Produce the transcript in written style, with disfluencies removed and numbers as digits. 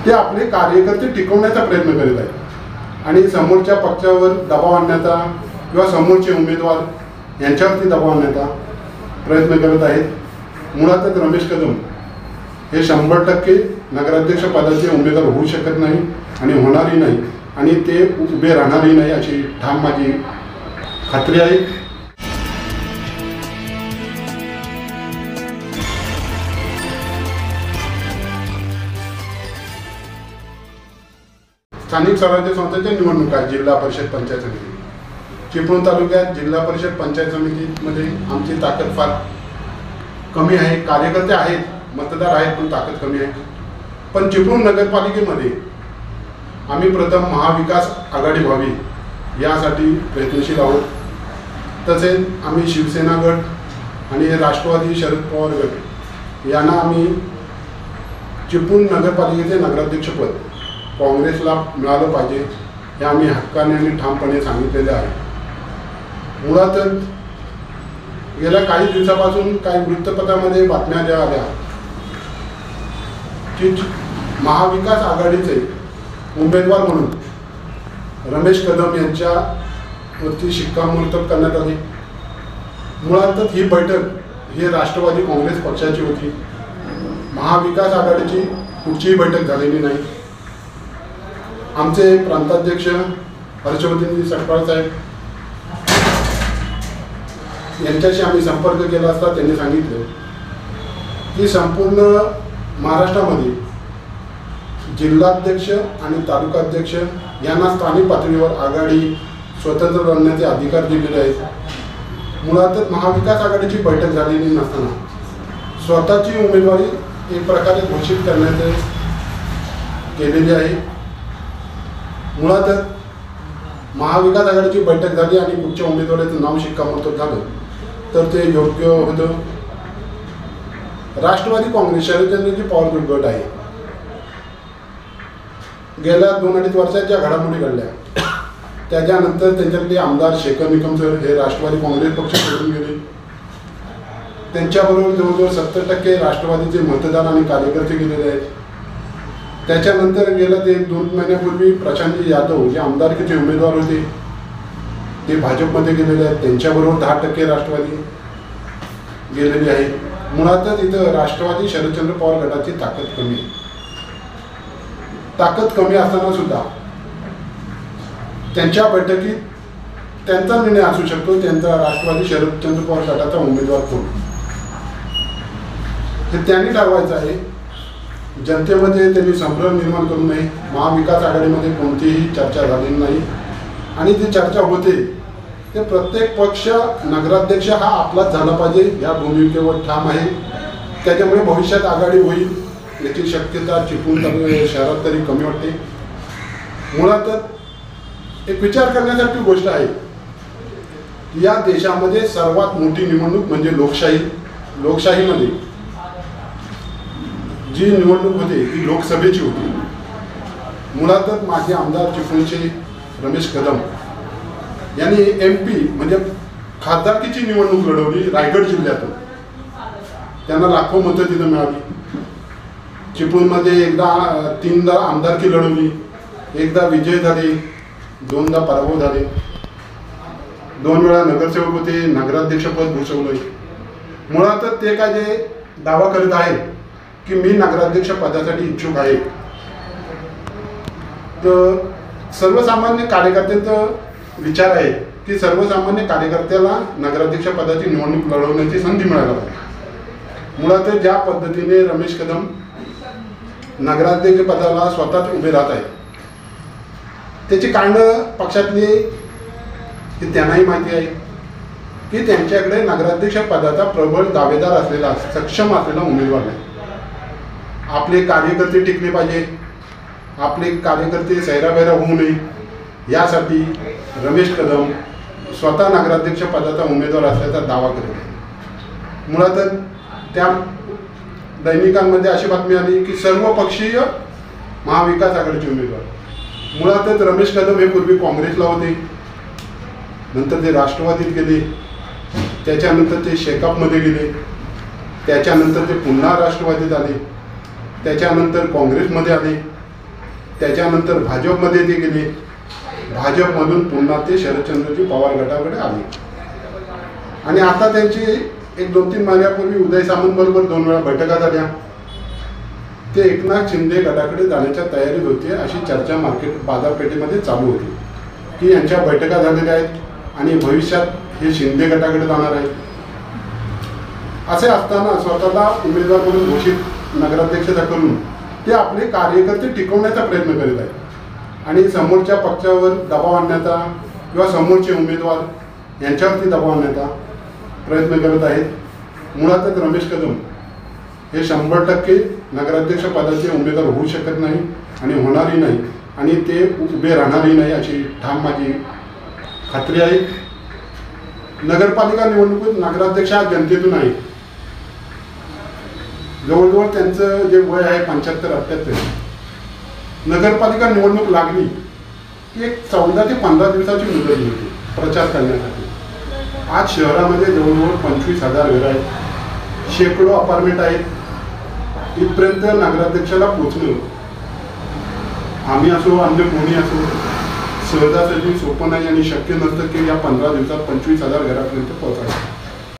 ते आपले कार्यकर्ते टिकवण्याचा प्रयत्न करीत आहेत आणि समोरच्या पक्षावर दबाव आणण्याचा किंवा समोरचे उमेदवार यांच्यावरती दबाव आणण्याचा प्रयत्न करत आहेत। मुळातच रमेश कदम हे 100% नगराध्यक्ष पदाचे उमेदवार होऊ शकत नाही आणि होणारही नाही आणि ते उभे राहणारही नाही अशी ठाम माझी खात्री आहे। स्थानिक स्वराज्य संस्थेच्या निवडणुका जिल्हा परिषद पंचायत समिती चिपळूण तालुक्यात जिल्हा परिषद पंचायत समितीमध्ये आमची ताकद फार कमी आहे। कार्यकर्ते आहेत, मतदार आहेत, पण ताकद कमी आहे। पण चिपळूण नगरपालिकेमध्ये आम्ही प्रथम महाविकास आघाडी व्हावी यासाठी प्रयत्नशील आहोत। तसेच आम्ही शिवसेना गट आणि राष्ट्रवादी शरद पवार गट यांना आम्ही चिपळूण नगरपालिकेचे नगराध्यक्षपद काँग्रेसला मिळालं पाहिजे हे आम्ही हक्काने आणि ठामपणे सांगितलेले आहे। मुळातच गेल्या काही दिवसापासून काही वृत्तपत्रामध्ये बातम्या ज्या आल्या की महाविकास आघाडीचे उमेदवार म्हणून रमेश कदम यांच्यावरती शिक्कामोर्तब करण्यात आले। मुळातच ही बैठक ही राष्ट्रवादी काँग्रेस पक्षाची होती। महाविकास आघाडीची कुठचीही बैठक झालेली नाही। आमचे प्रांताध्यक्ष हर्षवर्धनजी सटपाळ साहेब यांच्याशी आम्ही संपर्क केला असता त्यांनी सांगितलं की संपूर्ण महाराष्ट्रामध्ये जिल्हाध्यक्ष आणि तालुकाध्यक्ष यांना स्थानिक पातळीवर आघाडी स्वतंत्र लढण्याचे अधिकार दिलेले आहेत। मुळातच महाविकास आघाडीची बैठक झालेली नसताना स्वतःची उमेदवारी एक प्रकारे घोषित करण्याचे केलेली आहे। मुळातच महाविकास आघाडीची बैठक झाली आणि कुठच्या उमेदवाराचं नाव शिक्कामोर्तब झालं तर ते योग्य होतं। राष्ट्रवादी काँग्रेस शरदचंद्रजी पवार गट आहे। गेल्या 2-2.5 वर्षात ज्या घडामोडी घडल्या त्याच्यानंतर त्यांच्यातले आमदार शेखर निकम सर हे राष्ट्रवादी काँग्रेस पक्ष सोडून गेले। त्यांच्याबरोबर जवळजवळ 70% राष्ट्रवादीचे मतदार आणि कार्यकर्ते गेलेले आहेत। त्याच्यानंतर गेल्या 2 महिन्यापूर्वी प्रशांतजी यादव जे आमदारकीचे उमेदवार होते ते भाजपमध्ये गेलेले आहेत। त्यांच्याबरोबर 10% राष्ट्रवादी गेलेली आहे। मुळातच इथं राष्ट्रवादी शरदचंद्र पवार गटाची ताकद कमी आहे। ताकद कमी असताना सुद्धा त्यांच्या बैठकीत त्यांचा निर्णय असू शकतो त्यांचा राष्ट्रवादी शरदचंद्र पवार गटाचा उमेदवार कोण हे त्यांनी ठरवायचं आहे। जनतेमध्ये त्यांनी संभ्रम निर्माण करू नये। महाविकास आघाडीमध्ये कोणतीही चर्चा झालेली नाही आणि जी चर्चा होते ते प्रत्येक पक्ष नगराध्यक्ष हा आपलाच झाला पाहिजे या भूमिकेवर ठाम आहे। त्याच्यामुळे भविष्यात आघाडी होईल याची शक्यता चिपळूण शहरात तरी कमी वाटते। मुळातच एक विचार करण्यासारखी गोष्ट आहे की या देशामध्ये सर्वात मोठी निवडणूक म्हणजे लोकशाही। लोकशाहीमध्ये जी निवडणूक होते ती लोकसभेची होती। मुळातच माजी आमदार चिपळूणचे रमेश कदम यांनी MP म्हणजे खासदारकीची निवडणूक लढवली रायगड जिल्ह्यातून। त्यांना लाखो मतं तिथं मिळाली। चिपळूणमध्ये 3दा आमदारकी लढवली, 1दा विजय झाले, 2दा पराभव झाले, 2 वेळा नगरसेवक होते, नगराध्यक्षपद भूषवलं। मुळातच ते काय जे दावा करत आहेत की मी नगराध्यक्ष पदासाठी इच्छुक आहे तर सर्वसामान्य कार्यकर्त्यांचा विचार आहे की सर्वसामान्य कार्यकर्त्याला नगराध्यक्ष पदाची निवडणूक लढवण्याची संधी मिळायला पाहिजे। मुळातच ज्या पद्धतीने रमेश कदम नगराध्यक्ष पदाला स्वतःच उभे राहत आहेत त्याची कारणं पक्षातली की त्यांनाही माहिती आहे की त्यांच्याकडे नगराध्यक्ष पदाचा प्रबळ दावेदार असलेला सक्षम असलेला उमेदवार नाही। आपले कार्यकर्ते टिकले पाहिजे, आपले कार्यकर्ते सैराभैरा होऊ नये यासाठी रमेश कदम स्वतः नगराध्यक्ष पदाचा उमेदवार असल्याचा दावा करत आहे। मुळातच त्या दैनिकांमध्ये अशी बातमी आली की सर्व पक्षीय महाविकास आघाडीचे उमेदवार। मुळातच रमेश कदम हे पूर्वी काँग्रेसला होते, नंतर ते राष्ट्रवादीत गेले, त्याच्यानंतर ते शेकापमध्ये गेले, त्याच्यानंतर ते पुन्हा राष्ट्रवादीत आले, त्याच्यानंतर काँग्रेसमध्ये आले त्याच्यानंतर भाजपमध्ये ते गेले, भाजपमधून पुन्हा ते शरदचंद्रजी पवार गटाकडे आले आणि आता त्यांची एक 2-3 महिन्यापूर्वी उदय सामंत बरोबर 2 वेळा बैठका झाल्या. ते एकनाथ शिंदे गटाकडे जाण्याच्या तयारीत होते अशी चर्चा बाजारपेठेमध्ये चालू होती की यांच्या बैठका झालेल्या आहेत आणि भविष्यात हे शिंदे गटाकडे जाणार आहेत. असे असताना स्वतःला उमेदवार म्हणून घोषित नगराध्यक्षता करून ते आपले कार्यकर्ते टिकवण्याचा प्रयत्न करीत आहेत आणि समोरच्या पक्षावर दबाव आणण्याचा किंवा समोरचे उमेदवार यांच्यावरती दबाव आणण्याचा प्रयत्न करत आहेत. मुळातच रमेश कदम हे 100% नगराध्यक्ष पदाचे उमेदवार होऊ शकत नाही आणि होणारही नाही आणि ते उभे राहणारही नाही अशी ठाम माझी खात्री आहे. नगरपालिका निवडणुकीत नगराध्यक्ष हा जनतेतून आहे. जवळजवळ त्यांचं जे वय आहे 75-78. नगरपालिका निवडणूक लागली की एक 14 ते 15 दिवसाची मुदत होती प्रचार करण्यासाठी. आज शहरामध्ये जवळजवळ 25,000 घरं आहेत, शेकडो अपार्टमेंट आहेत. इथपर्यंत नगराध्यक्षाला पोचणं आम्ही असो अन्य कोणी असो सहजासहजी सोपं नाही आणि शक्य नसतं की या 15 दिवसात 25,000 घरापर्यंत पोहोचायचं.